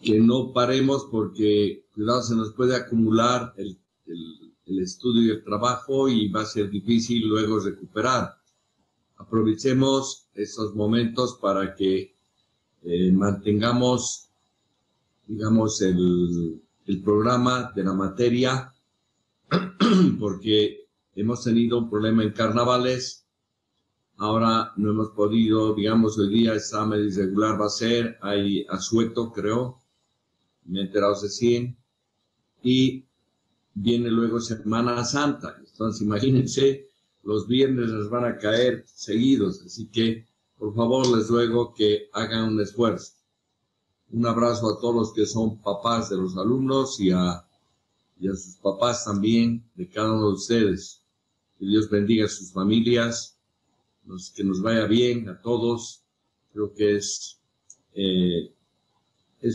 que no paremos porque, cuidado, se nos puede acumular el estudio y el trabajo y va a ser difícil luego recuperar. Aprovechemos esos momentos para que mantengamos, digamos, el programa de la materia, porque hemos tenido un problema en carnavales. Ahora no hemos podido, digamos, hoy día examen irregular va a ser, hay asueto, creo, me he enterado recién, y viene luego Semana Santa. Entonces, imagínense, los viernes les van a caer seguidos, así que, por favor, les ruego que hagan un esfuerzo. Un abrazo a todos los que son papás de los alumnos y a sus papás también, de cada uno de ustedes. Que Dios bendiga a sus familias, que nos vaya bien a todos. Creo que es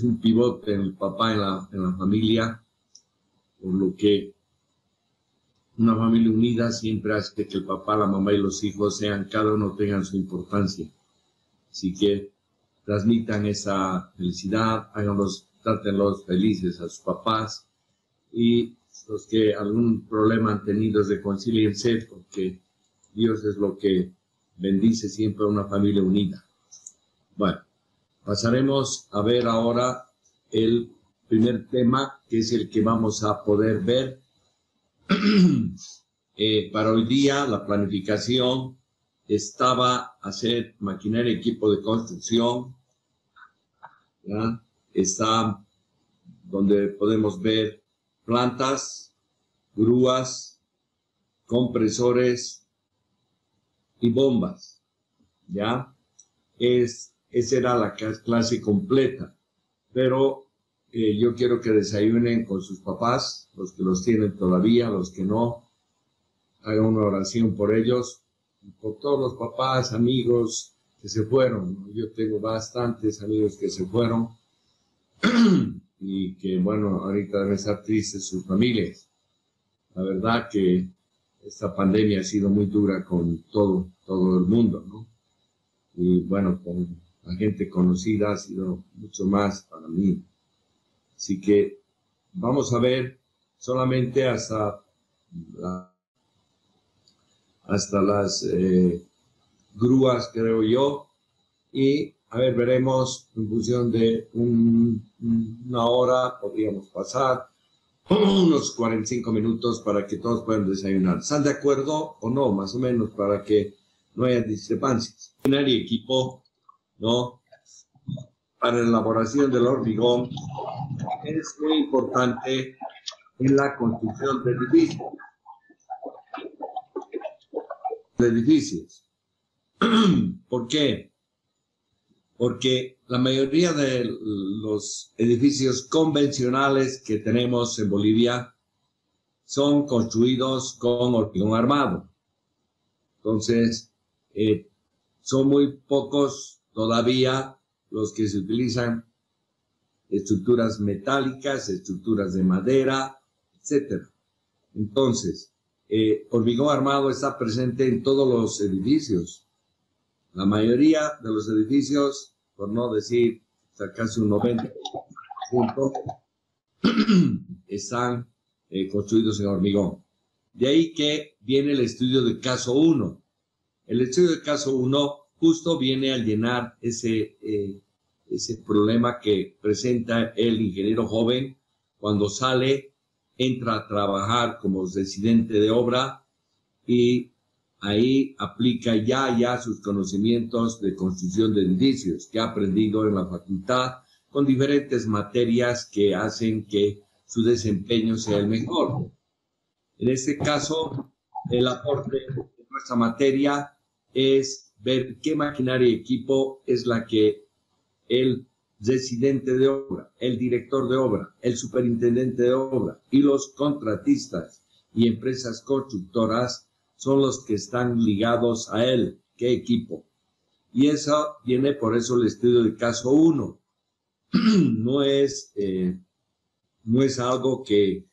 un pivote en el papá, en la familia, por lo que una familia unida siempre hace que el papá, la mamá y los hijos cada uno tengan su importancia. Así que transmitan esa felicidad, trátenlos felices a sus papás, y los que algún problema han tenido, reconcíliense, porque Dios es lo que bendice siempre a una familia unida. Bueno, pasaremos a ver ahora el primer tema, que es el que vamos a poder ver. Para hoy día la planificación estaba hacer maquinaria y equipo de construcción. ¿Ya? Está donde podemos ver plantas, grúas, compresores y bombas. ¿Ya? Esa era la clase completa, pero yo quiero que desayunen con sus papás, los que los tienen todavía, los que no, hagan una oración por ellos, por todos los papás, amigos que se fueron. Yo tengo bastantes amigos que se fueron y que, bueno, ahorita deben estar tristes sus familias. La verdad que esta pandemia ha sido muy dura con todo el mundo, ¿no? Y bueno, con la gente conocida ha sido mucho más para mí. Así que vamos a ver solamente hasta las grúas, creo yo, y a ver, veremos en función de una hora, podríamos pasar unos 45 minutos para que todos puedan desayunar. ¿Están de acuerdo o no? Más o menos, para que no haya discrepancias. Maquinaria y equipo, ¿no? Para la elaboración del hormigón es muy importante en la construcción de edificios. ¿Por qué? Porque la mayoría de los edificios convencionales que tenemos en Bolivia son construidos con hormigón armado. Entonces, son muy pocos todavía los que se utilizan estructuras metálicas, estructuras de madera, etc. Entonces, hormigón armado está presente en todos los edificios. La mayoría de los edificios, por no decir casi un 90%, están construidos en hormigón. De ahí que viene el estudio de caso 1. El estudio de caso 1 justo viene a llenar ese problema que presenta el ingeniero joven cuando sale, entra a trabajar como residente de obra y ahí aplica ya sus conocimientos de construcción de edificios que ha aprendido en la facultad con diferentes materias que hacen que su desempeño sea el mejor. En este caso, el aporte de nuestra materia es ver qué maquinaria y equipo es la que el residente de obra, el director de obra, el superintendente de obra y los contratistas y empresas constructoras son los que están ligados a él. ¿Qué equipo? Y eso viene por eso el estudio de caso 1. No es algo que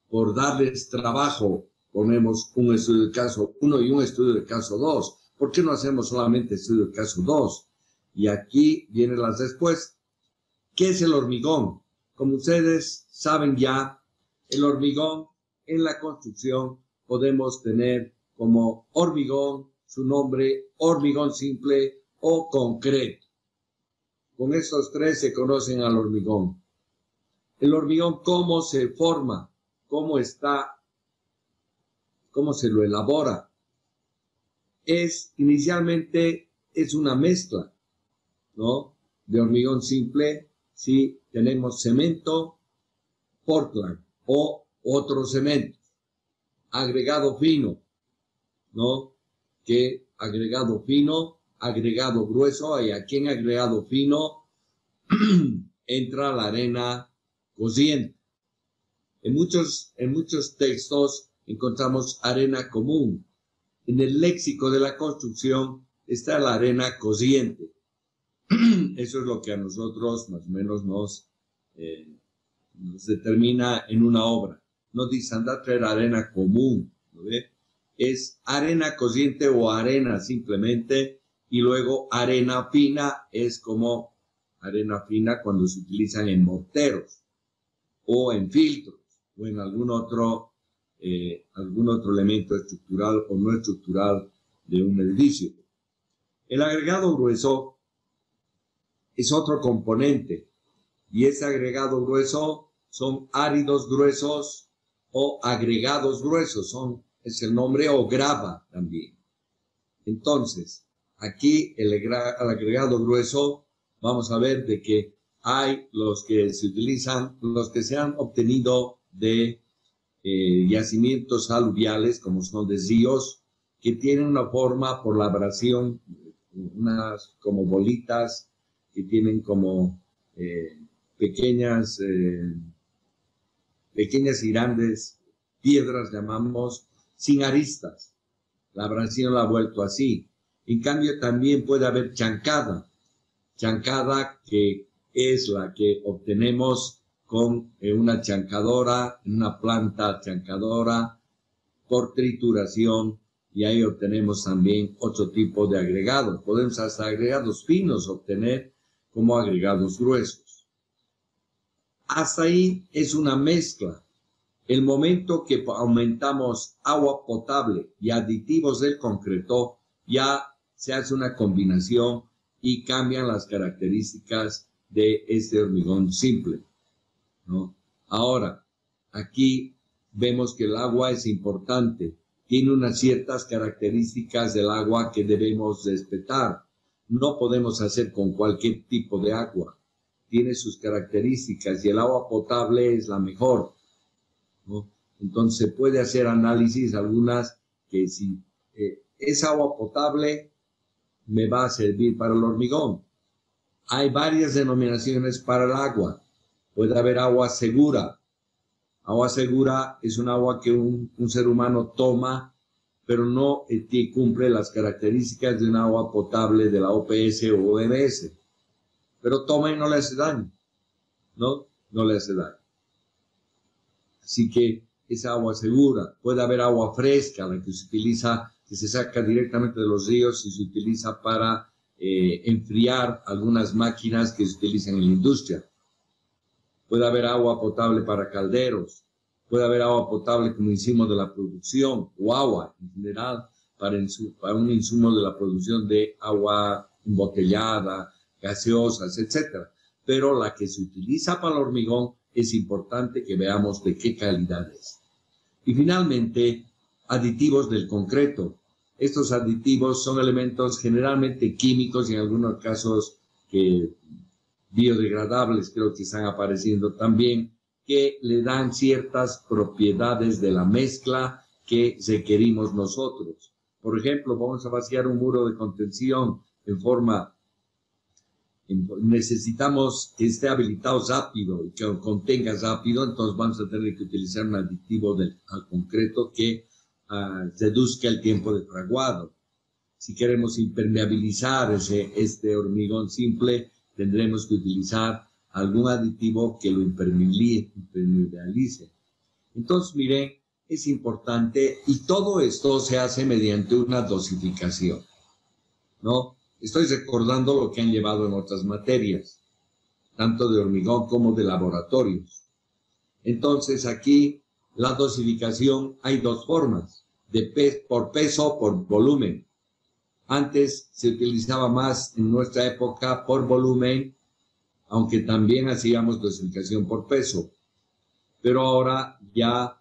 por darles trabajo ponemos un estudio de caso 1 y un estudio de caso 2. ¿Por qué no hacemos solamente estudio de caso 2? Y aquí viene la respuesta. ¿Qué es el hormigón? Como ustedes saben ya, el hormigón en la construcción podemos tener como hormigón, su nombre, hormigón simple o concreto. Con estos tres se conocen al hormigón. El hormigón, ¿cómo se forma? ¿Cómo está? ¿Cómo se lo elabora? Inicialmente es una mezcla, ¿no? De hormigón simple, si tenemos cemento, Portland o otro cemento, agregado fino, ¿no? Que agregado fino, agregado grueso, y aquí en agregado fino entra la arena cociente. En muchos textos encontramos arena común. En el léxico de la construcción está la arena cociente. Eso es lo que a nosotros más o menos nos determina en una obra. No dice anda a traer arena común, ¿no ve? Es arena cociente o arena simplemente, y luego arena fina es como arena fina cuando se utilizan en morteros o en filtros o en algún otro elemento estructural o no estructural de un edificio. El agregado grueso es otro componente, y ese agregado grueso son áridos gruesos o agregados gruesos, es el nombre, o grava también. Entonces, aquí el agregado grueso, vamos a ver de que hay los que se utilizan, los que se han obtenido de yacimientos aluviales, como son de ríos, que tienen una forma por la abrasión, unas como bolitas que tienen como pequeñas y grandes piedras, llamamos, sin aristas. La abrasión la ha vuelto así. En cambio, también puede haber chancada que es la que obtenemos con una chancadora, una planta chancadora por trituración, y ahí obtenemos también otro tipo de agregados. Podemos hasta agregados finos obtener como agregados gruesos. Hasta ahí es una mezcla. El momento que aumentamos agua potable y aditivos del concreto, ya se hace una combinación y cambian las características de este hormigón simple, ¿no? Ahora, aquí vemos que el agua es importante. Tiene unas ciertas características del agua que debemos respetar. No podemos hacer con cualquier tipo de agua. Tiene sus características y el agua potable es la mejor, ¿no? Entonces se puede hacer análisis, algunas que si es agua potable me va a servir para el hormigón. Hay varias denominaciones para el agua. Puede haber agua segura. Agua segura es un agua que un ser humano toma, pero no cumple las características de un agua potable de la OPS o OMS. Pero toma y no le hace daño, ¿no? No le hace daño. Así que es agua segura. Puede haber agua fresca, la que se utiliza, que se saca directamente de los ríos y se utiliza para enfriar algunas máquinas que se utilizan en la industria. Puede haber agua potable para calderos. Puede haber agua potable como insumo de la producción, o agua en general para un insumo de la producción de agua embotellada, gaseosas, etc. Pero la que se utiliza para el hormigón es importante que veamos de qué calidad es. Y finalmente, aditivos del concreto. Estos aditivos son elementos generalmente químicos y en algunos casos biodegradables, creo que están apareciendo también, que le dan ciertas propiedades de la mezcla que requerimos nosotros. Por ejemplo, vamos a vaciar un muro de contención necesitamos que esté habilitado rápido y que contenga rápido, entonces vamos a tener que utilizar un aditivo al concreto que reduzca el tiempo de fraguado. Si queremos impermeabilizar este hormigón simple, tendremos que utilizar algún aditivo que lo impermeabilice. Entonces, miren, es importante, y todo esto se hace mediante una dosificación, ¿no? Estoy recordando lo que han llevado en otras materias. tanto de hormigón como de laboratorios. Entonces aquí la dosificación hay dos formas, por peso, por volumen. Antes se utilizaba más en nuestra época por volumen, aunque también hacíamos dosificación por peso. Pero ahora ya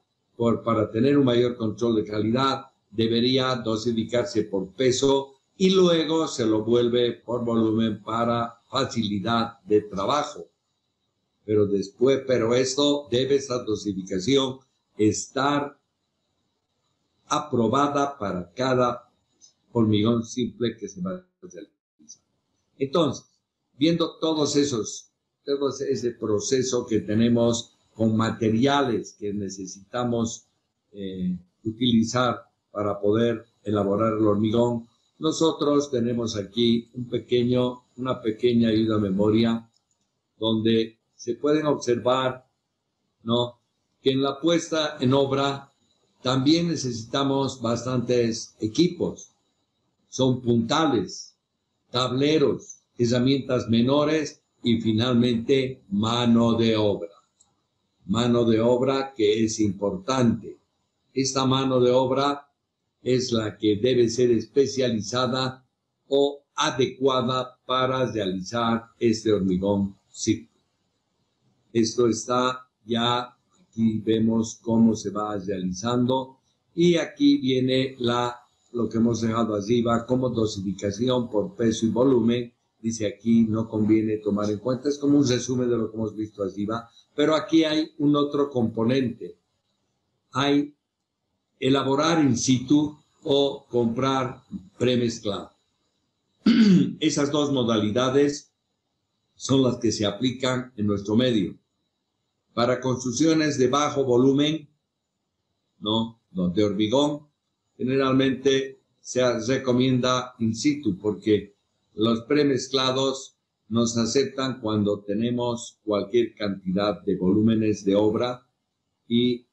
para tener un mayor control de calidad debería dosificarse por peso y luego se lo vuelve por volumen para facilidad de trabajo. Pero esto debe, esa dosificación, estar aprobada para cada hormigón simple que se va a realizar. Entonces, viendo todo ese proceso que tenemos con materiales que necesitamos utilizar para poder elaborar el hormigón, nosotros tenemos aquí una pequeña ayuda a memoria donde se pueden observar, ¿no?, que en la puesta en obra también necesitamos bastantes equipos. Son puntales, tableros, herramientas menores y finalmente mano de obra. Mano de obra que es importante. Esta mano de obra es la que debe ser especializada o adecuada para realizar este hormigón simple. Esto está ya, aquí vemos cómo se va realizando y aquí viene lo que hemos dejado arriba como dosificación por peso y volumen. Dice aquí, no conviene tomar en cuenta, es como un resumen de lo que hemos visto arriba, pero aquí hay un otro componente. Hay elaborar in situ o comprar premezclado. Esas dos modalidades son las que se aplican en nuestro medio. Para construcciones de bajo volumen, ¿no?, de hormigón, generalmente se recomienda in situ porque los premezclados nos aceptan cuando tenemos cualquier cantidad de volúmenes de obra y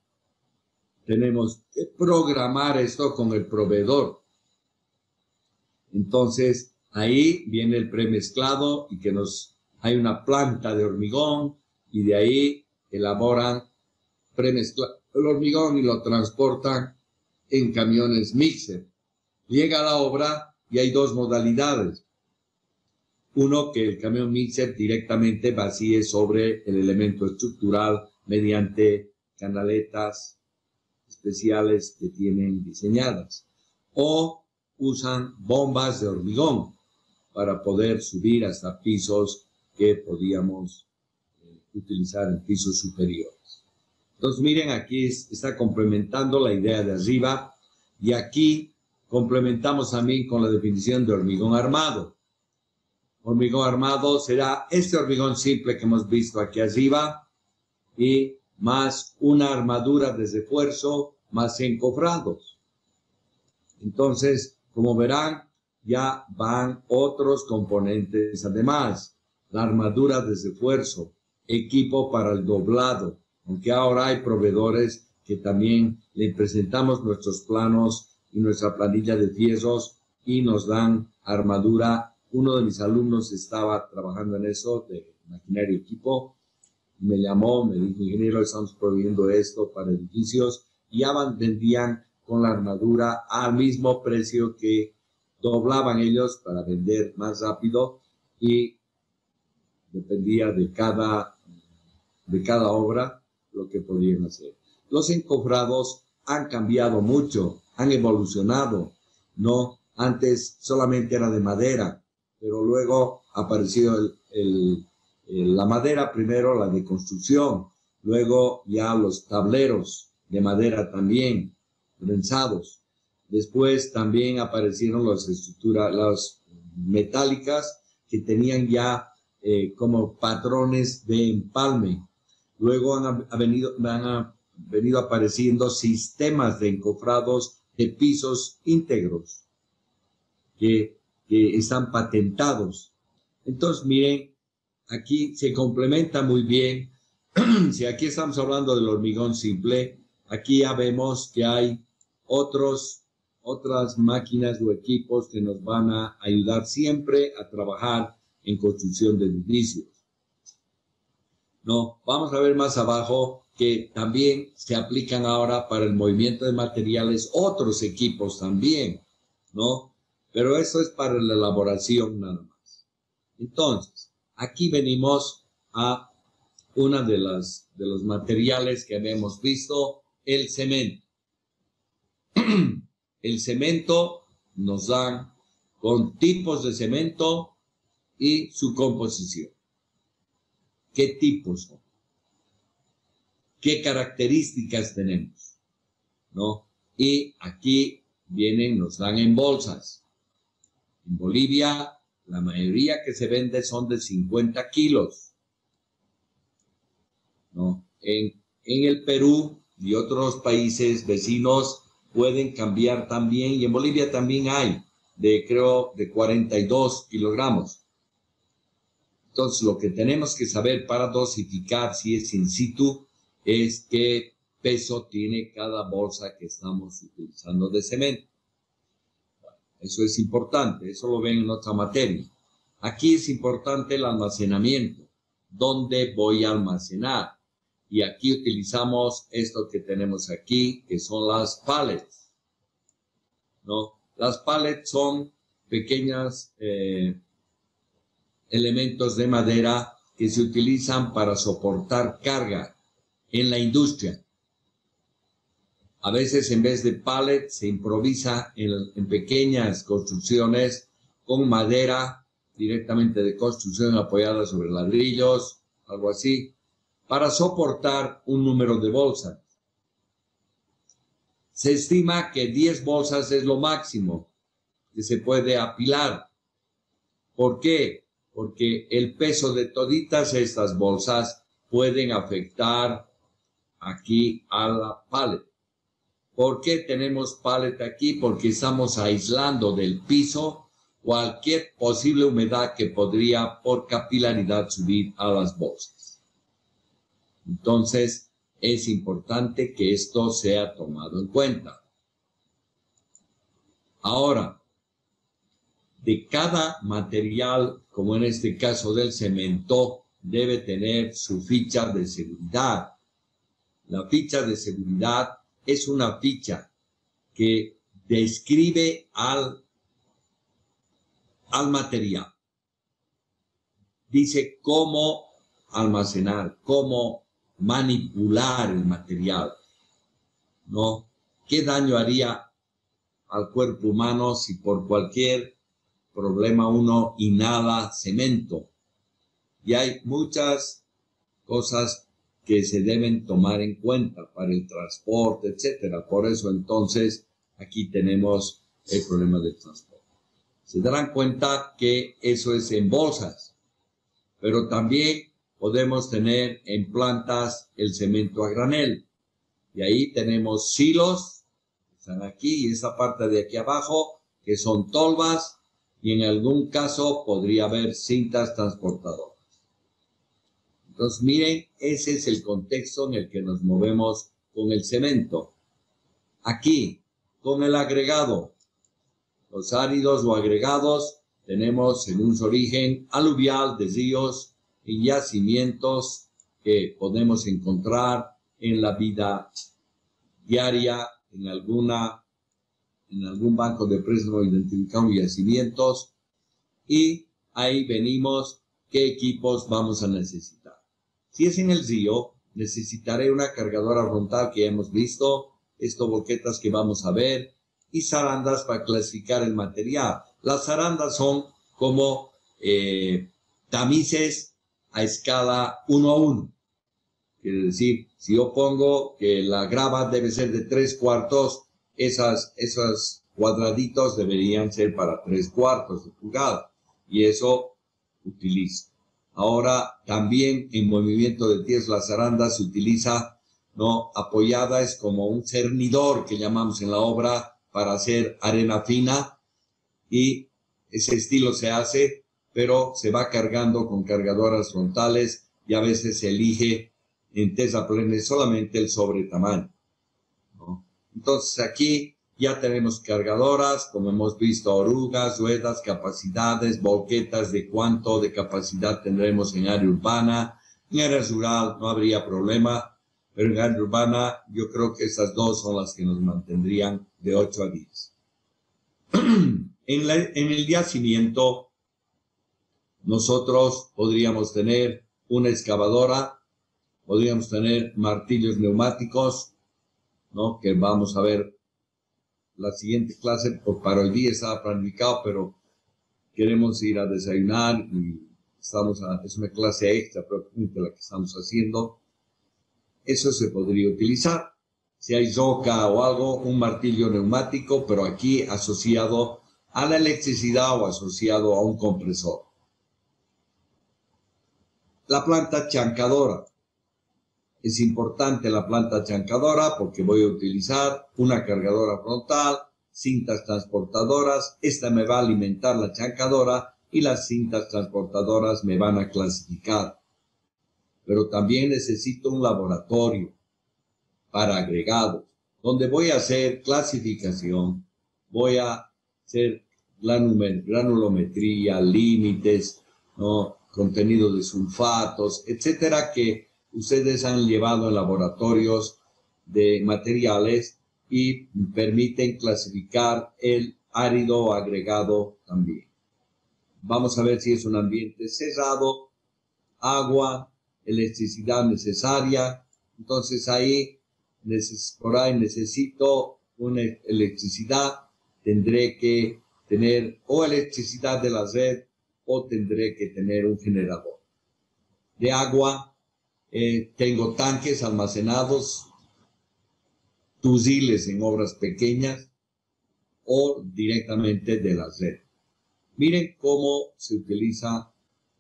tenemos que programar esto con el proveedor. Entonces, ahí viene el premezclado y hay una planta de hormigón y de ahí elaboran el hormigón y lo transportan en camiones mixer. Llega la obra y hay dos modalidades. Uno, que el camión mixer directamente vacíe sobre el elemento estructural mediante canaletas especiales que tienen diseñadas. O usan bombas de hormigón para poder subir hasta pisos que podíamos utilizar en pisos superiores. Entonces, miren, aquí está complementando la idea de arriba y aquí complementamos también con la definición de hormigón armado. Hormigón armado será este hormigón simple que hemos visto aquí arriba y más una armadura de refuerzo más encofrados. Entonces, como verán, ya van otros componentes además. La armadura de refuerzo, equipo para el doblado, aunque ahora hay proveedores que también le presentamos nuestros planos y nuestra planilla de fierros y nos dan armadura. Uno de mis alumnos estaba trabajando en eso, de maquinaria y equipo, me llamó, me dijo, ingeniero, estamos proveyendo esto para edificios, y ya vendían con la armadura al mismo precio que doblaban ellos para vender más rápido y dependía de cada obra lo que podían hacer. Los encofrados han cambiado mucho, han evolucionado, ¿no? Antes solamente era de madera, pero luego apareció la madera primero, la de construcción, luego ya los tableros de madera también, prensados. Después también aparecieron las metálicas que tenían ya como patrones de empalme. Luego han venido apareciendo sistemas de encofrados de pisos íntegros que están patentados. Entonces, miren, aquí se complementa muy bien. Si aquí estamos hablando del hormigón simple, aquí ya vemos que hay otras máquinas o equipos que nos van a ayudar siempre a trabajar en construcción de edificios. ¿no? Vamos a ver más abajo que también se aplican ahora para el movimiento de materiales otros equipos también, ¿no? Pero eso es para la elaboración nada más. Entonces, aquí venimos a una de los materiales que habíamos visto, el cemento. El cemento nos dan con tipos de cemento y su composición. ¿Qué tipos son? ¿Qué características tenemos? ¿No? Y aquí nos dan en bolsas. En Bolivia, la mayoría que se vende son de 50 kilos. ¿No? En el Perú y otros países vecinos pueden cambiar también, y en Bolivia también hay, creo, de 42 kilogramos. Entonces, lo que tenemos que saber para dosificar si es in situ es qué peso tiene cada bolsa que estamos utilizando de cemento. Eso es importante, eso lo ven en otra materia. Aquí es importante el almacenamiento. ¿Dónde voy a almacenar? Y aquí utilizamos esto que tenemos aquí, que son las pallets, ¿no? Las pallets son pequeños elementos de madera que se utilizan para soportar carga en la industria. A veces en vez de pallet se improvisa en pequeñas construcciones con madera directamente de construcción apoyada sobre ladrillos, algo así, para soportar un número de bolsas. Se estima que 10 bolsas es lo máximo que se puede apilar. ¿Por qué? Porque el peso de toditas estas bolsas pueden afectar aquí a la pallet. ¿Por qué tenemos pallet aquí? Porque estamos aislando del piso cualquier posible humedad que podría por capilaridad subir a las bolsas. Entonces, es importante que esto sea tomado en cuenta. Ahora, de cada material, como en este caso del cemento, debe tener su ficha de seguridad. La ficha de seguridad es una ficha que describe al material. Dice cómo almacenar, cómo manipular el material, ¿no? ¿Qué daño haría al cuerpo humano si por cualquier problema uno inhala cemento? Y hay muchas cosas que se deben tomar en cuenta para el transporte, etcétera. Por eso entonces aquí tenemos el problema del transporte. Se darán cuenta que eso es en bolsas, pero también podemos tener en plantas el cemento a granel. Y ahí tenemos silos, que están aquí, y esa parte de aquí abajo, que son tolvas, y en algún caso podría haber cintas transportadoras. Entonces, miren, ese es el contexto en el que nos movemos con el cemento. Aquí, con el agregado, los áridos o agregados, tenemos en su origen aluvial de ríos y yacimientos que podemos encontrar en la vida diaria, en algún banco de préstamo identificamos yacimientos, y ahí venimos qué equipos vamos a necesitar. Si es en el río, necesitaré una cargadora frontal que ya hemos visto, boquetas que vamos a ver, y zarandas para clasificar el material. Las zarandas son como tamices a escala 1 a 1. Quiere decir, si yo pongo que la grava debe ser de 3/4, esos cuadraditos deberían ser para 3/4 de pulgada. Y eso utilizo. Ahora, también en movimiento de tierra, la zaranda se utiliza, ¿no? Apoyada, es como un cernidor que llamamos en la obra para hacer arena fina, y ese estilo se hace, pero se va cargando con cargadoras frontales, y a veces se elige en terraplén solamente el sobretamaño, ¿no? Entonces aquí ya tenemos cargadoras, como hemos visto, orugas, ruedas, capacidades, volquetas de cuánto de capacidad tendremos en área urbana, En área rural no habría problema, pero en área urbana yo creo que esas dos son las que nos mantendrían de 8 a 10. En el yacimiento, nosotros podríamos tener una excavadora, podríamos tener martillos neumáticos, ¿no? Que vamos a ver la siguiente clase, para hoy día estaba planificado, pero queremos ir a desayunar y es una clase extra propiamente la que estamos haciendo. Eso se podría utilizar. Si hay roca o algo, un martillo neumático, pero aquí asociado a la electricidad o asociado a un compresor. La planta chancadora. Es importante la planta chancadora porque voy a utilizar una cargadora frontal, cintas transportadoras. Esta me va a alimentar la chancadora y las cintas transportadoras me van a clasificar. Pero también necesito un laboratorio para agregados, donde voy a hacer clasificación, voy a hacer granulometría, límites, ¿no? Contenido de sulfatos, etcétera, que ustedes han llevado en laboratorios de materiales y permiten clasificar el árido agregado también. Vamos a ver si es un ambiente cerrado, agua, electricidad necesaria. Entonces por ahí necesito una electricidad, tendré que tener o electricidad de la red o tendré que tener un generador. De agua, tengo tanques almacenados, tusiles en obras pequeñas o directamente de la red. Miren cómo se utiliza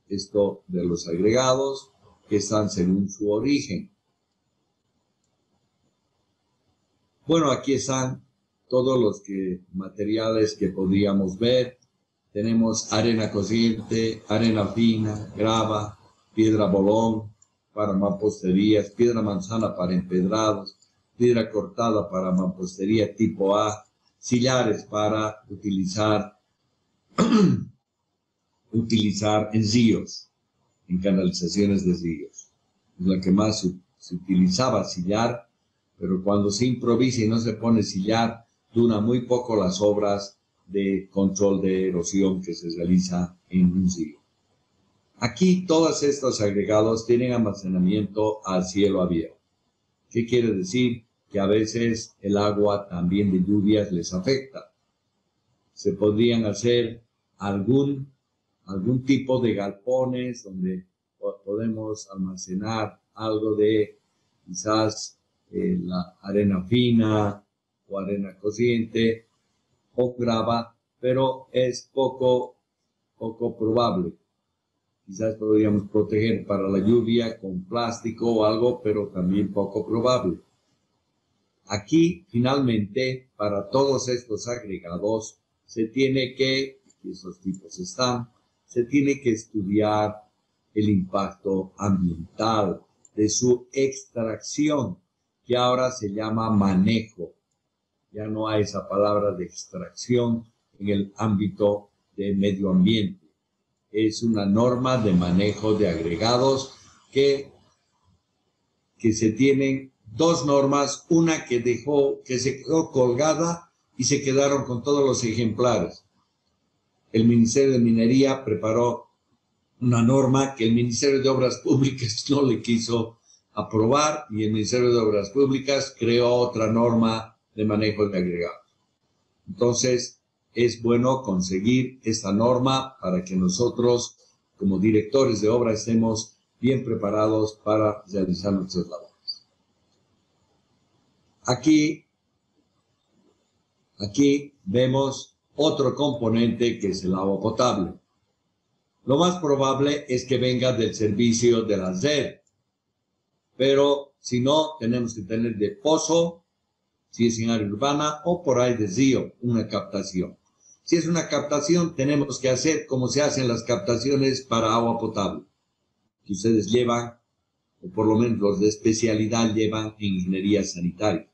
esto de los agregados que están según su origen. Bueno, aquí están todos los materiales que podríamos ver. Tenemos arena cociente, arena fina, grava, piedra bolón para mamposterías, piedra manzana para empedrados, piedra cortada para mampostería tipo A, sillares para utilizar en ríos, en canalizaciones de ríos. Es la que más se utilizaba, sillar, pero cuando se improvisa y no se pone sillar, dura muy poco las obras de control de erosión que se realiza en un río. Aquí todos estos agregados tienen almacenamiento al cielo abierto. ¿Qué quiere decir? Que a veces el agua también de lluvias les afecta. Se podrían hacer algún tipo de galpones donde podemos almacenar algo de quizás la arena fina o arena cociente o grava, pero es poco probable. Quizás podríamos proteger para la lluvia con plástico o algo, pero también poco probable. Aquí, finalmente, para todos estos agregados, se tiene que estudiar el impacto ambiental de su extracción, que ahora se llama manejo. Ya no hay esa palabra de extracción en el ámbito de medio ambiente. Es una norma de manejo de agregados que se tienen dos normas, una que se quedó colgada y se quedaron con todos los ejemplares. El Ministerio de Minería preparó una norma que el Ministerio de Obras Públicas no le quiso aprobar y el Ministerio de Obras Públicas creó otra norma de manejo de agregados. Entonces, es bueno conseguir esta norma para que nosotros, como directores de obra, estemos bien preparados para realizar nuestras labores. Aquí vemos otro componente que es el agua potable. Lo más probable es que venga del servicio de la red, pero si no, tenemos que tener de pozo, si es en área urbana, o por ahí de río, una captación. Si es una captación, tenemos que hacer como se hacen las captaciones para agua potable, que ustedes llevan, o por lo menos los de especialidad llevan en ingeniería sanitaria.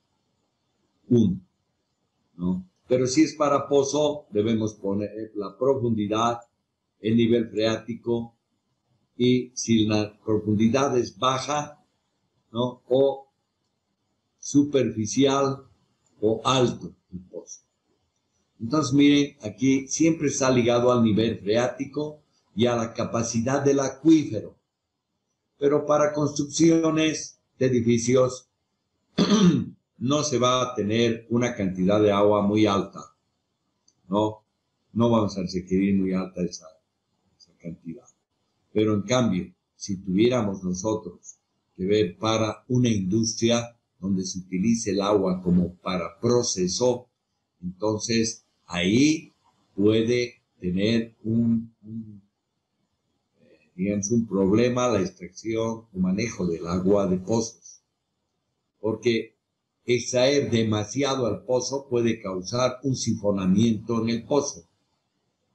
¿No? Pero si es para pozo, debemos poner la profundidad, el nivel freático, y si la profundidad es baja, ¿no? O superficial o alto el pozo. Entonces, miren, aquí siempre está ligado al nivel freático y a la capacidad del acuífero. Pero para construcciones de edificios no se va a tener una cantidad de agua muy alta, ¿no? No vamos a requerir muy alta esa cantidad. Pero en cambio, si tuviéramos nosotros que ver para una industria donde se utilice el agua como para proceso, entonces ahí puede tener digamos, un problema la extracción o manejo del agua de pozos. Porque extraer demasiado al pozo puede causar un sifonamiento en el pozo.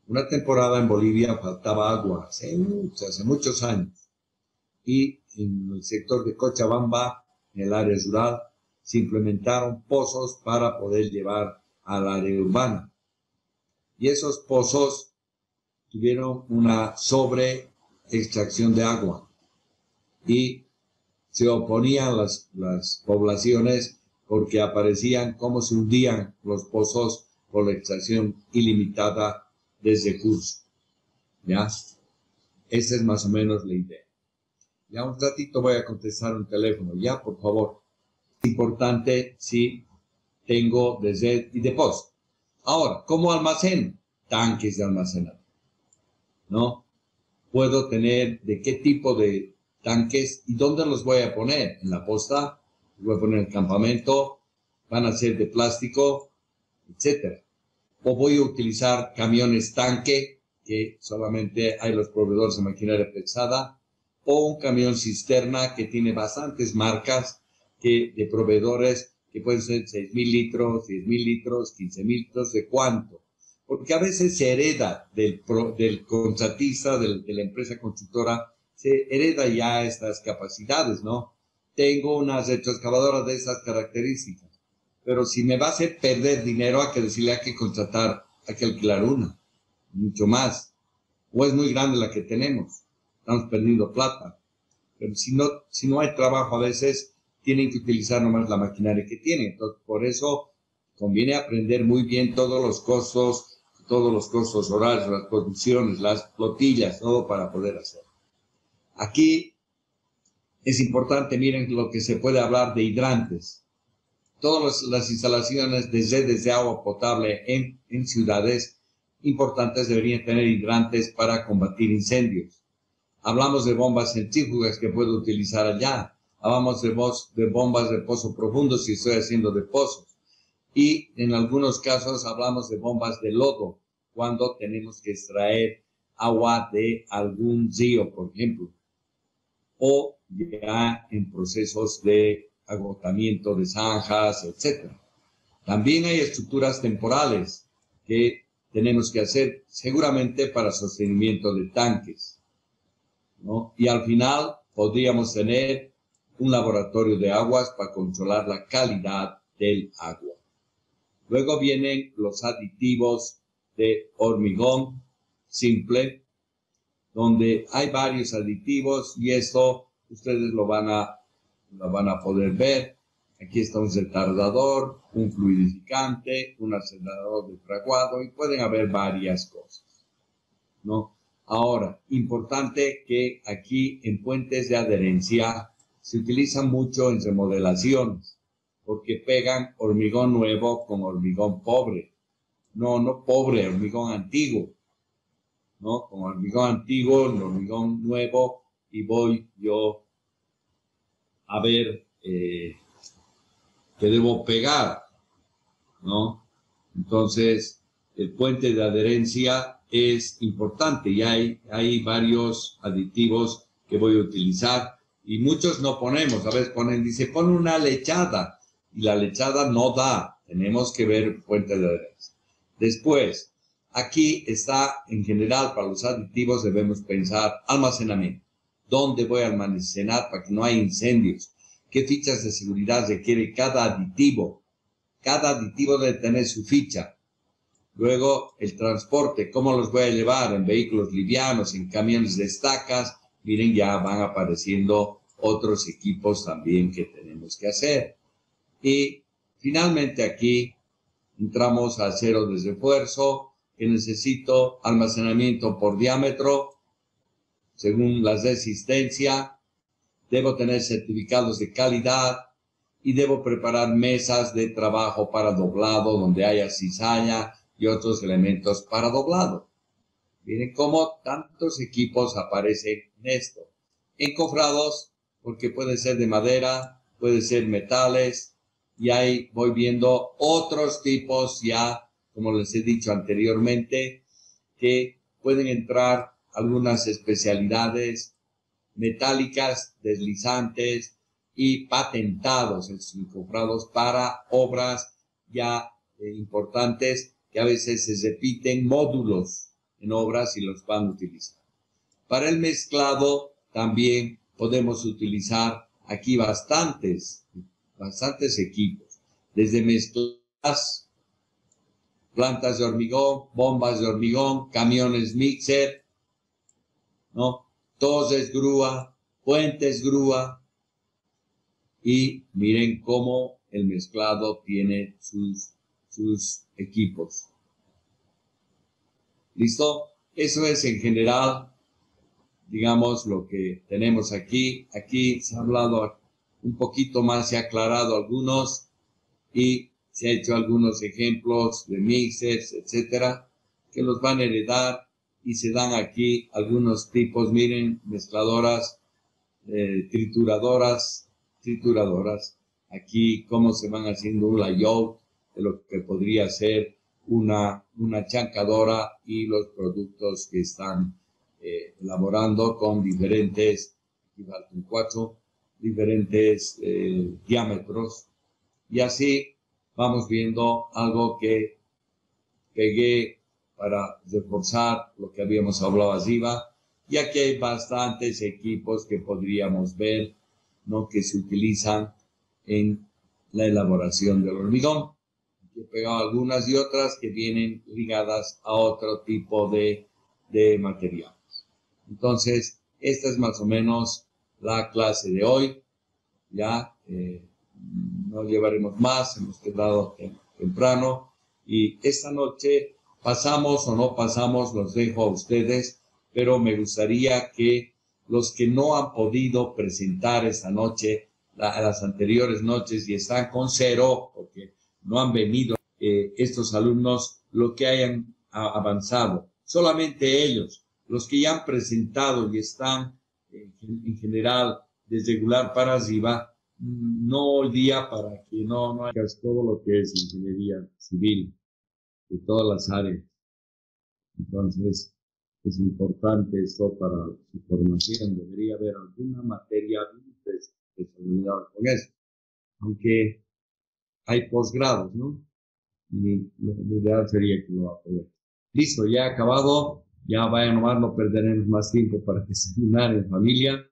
Una temporada en Bolivia faltaba agua hace muchos años. Y en el sector de Cochabamba, en el área rural, se implementaron pozos para poder llevar al área urbana. Y esos pozos tuvieron una sobreextracción de agua. Y se oponían las poblaciones porque aparecían cómo se hundían los pozos por la extracción ilimitada de ese curso. ¿Ya? Esa es más o menos la idea. Ya un ratito voy a contestar un teléfono. Ya, por favor. Es importante si tengo de red y de pozo. Ahora, ¿cómo almaceno? Tanques de almacenamiento, ¿no? Puedo tener de qué tipo de tanques y dónde los voy a poner. En la posta, los voy a poner en el campamento, van a ser de plástico, etc. O voy a utilizar camiones tanque, que solamente hay los proveedores de maquinaria pesada, o un camión cisterna que tiene bastantes marcas de proveedores que pueden ser 6.000 litros, 10.000 litros, 15.000 litros, ¿de cuánto? Porque a veces se hereda del contratista, de la empresa constructora, se hereda ya estas capacidades, ¿no? Tengo una retroexcavadora de esas características, pero si me va a hacer perder dinero, hay que decirle, hay que contratar, hay que alquilar una, mucho más. O es muy grande la que tenemos, estamos perdiendo plata. Pero si no hay trabajo, a veces tienen que utilizar nomás la maquinaria que tienen. Entonces, por eso conviene aprender muy bien todos los costos horarios, las producciones, las flotillas, todo para poder hacer. Aquí es importante, miren lo que se puede hablar de hidrantes. Todas las instalaciones de redes de agua potable en ciudades importantes deberían tener hidrantes para combatir incendios. Hablamos de bombas centrífugas que puedo utilizar allá. Hablamos de bombas de pozo profundo si estoy haciendo de pozos. Y en algunos casos hablamos de bombas de lodo cuando tenemos que extraer agua de algún río, por ejemplo. O ya en procesos de agotamiento de zanjas, etc. También hay estructuras temporales que tenemos que hacer seguramente para sostenimiento de tanques, ¿no? Y al final podríamos tener un laboratorio de aguas para controlar la calidad del agua. Luego vienen los aditivos de hormigón simple, donde hay varios aditivos y esto ustedes lo van a poder ver. Aquí está un retardador, un fluidificante, un acelerador de fraguado y pueden haber varias cosas, ¿no? Ahora, importante que aquí en puentes de adherencia se utilizan mucho en remodelaciones porque pegan hormigón nuevo con hormigón pobre. No pobre, hormigón antiguo, ¿no? Con hormigón antiguo, el hormigón nuevo y voy yo a ver que debo pegar, ¿no? Entonces, el puente de adherencia es importante y hay varios aditivos que voy a utilizar y muchos no ponemos, a veces dice, pon una lechada y la lechada no da, tenemos que ver el puente de adherencia. Después, aquí está en general para los aditivos debemos pensar almacenamiento. ¿Dónde voy a almacenar para que no haya incendios? ¿Qué fichas de seguridad requiere cada aditivo? Cada aditivo debe tener su ficha. Luego, el transporte, ¿cómo los voy a llevar? En vehículos livianos, en camiones de estacas, miren, ya van apareciendo otros equipos también que tenemos que hacer. Y finalmente aquí entramos a acero de refuerzo, que necesito almacenamiento por diámetro, según las de existencia. Debo tener certificados de calidad y debo preparar mesas de trabajo para doblado, donde haya cizaña y otros elementos para doblado. Miren cómo tantos equipos aparecen en esto. Encofrados, porque puede ser de madera, puede ser metales, y ahí voy viendo otros tipos ya, como les he dicho anteriormente, que pueden entrar algunas especialidades metálicas, deslizantes y patentados, encofrados para obras ya importantes que a veces se repiten módulos en obras y los van a utilizar. Para el mezclado también podemos utilizar aquí bastantes equipos, desde mezclas, plantas de hormigón, bombas de hormigón, camiones mixer, ¿no? Toses grúa, puentes grúa, y miren cómo el mezclado tiene sus equipos. ¿Listo? Eso es en general, digamos, lo que tenemos aquí. Aquí se ha hablado un poquito más, se ha aclarado algunos y se ha hecho algunos ejemplos de mixers, etcétera, que los van a heredar, y se dan aquí algunos tipos, miren, mezcladoras, trituradoras, aquí cómo se van haciendo un layout de lo que podría ser una chancadora y los productos que están elaborando con diferentes, aquí faltan 4, diferentes diámetros, y así vamos viendo algo que pegué para reforzar lo que habíamos hablado arriba. Y aquí hay bastantes equipos que podríamos ver, ¿no?, que se utilizan en la elaboración del hormigón. Aquí he pegado algunas y otras que vienen ligadas a otro tipo de materiales. Entonces, esta es más o menos la clase de hoy. Ya no llevaremos más, hemos quedado temprano, y esta noche pasamos o no pasamos, los dejo a ustedes, pero me gustaría que los que no han podido presentar esta noche, las anteriores noches, y están con 0, porque no han venido estos alumnos, lo que hayan avanzado, solamente ellos, los que ya han presentado y están en general desde regular para arriba, no el día para que no hagas todo lo que es ingeniería civil de todas las áreas. Entonces, es importante esto para su formación. Debería haber alguna materia de especialidad con eso, aunque hay posgrados, ¿no? Y lo ideal sería que lo aprovechen. Listo, ya acabado. Ya vaya nomás, no perderemos más tiempo para desayunar en familia.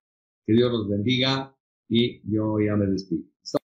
Que Dios los bendiga y yo ya me despido.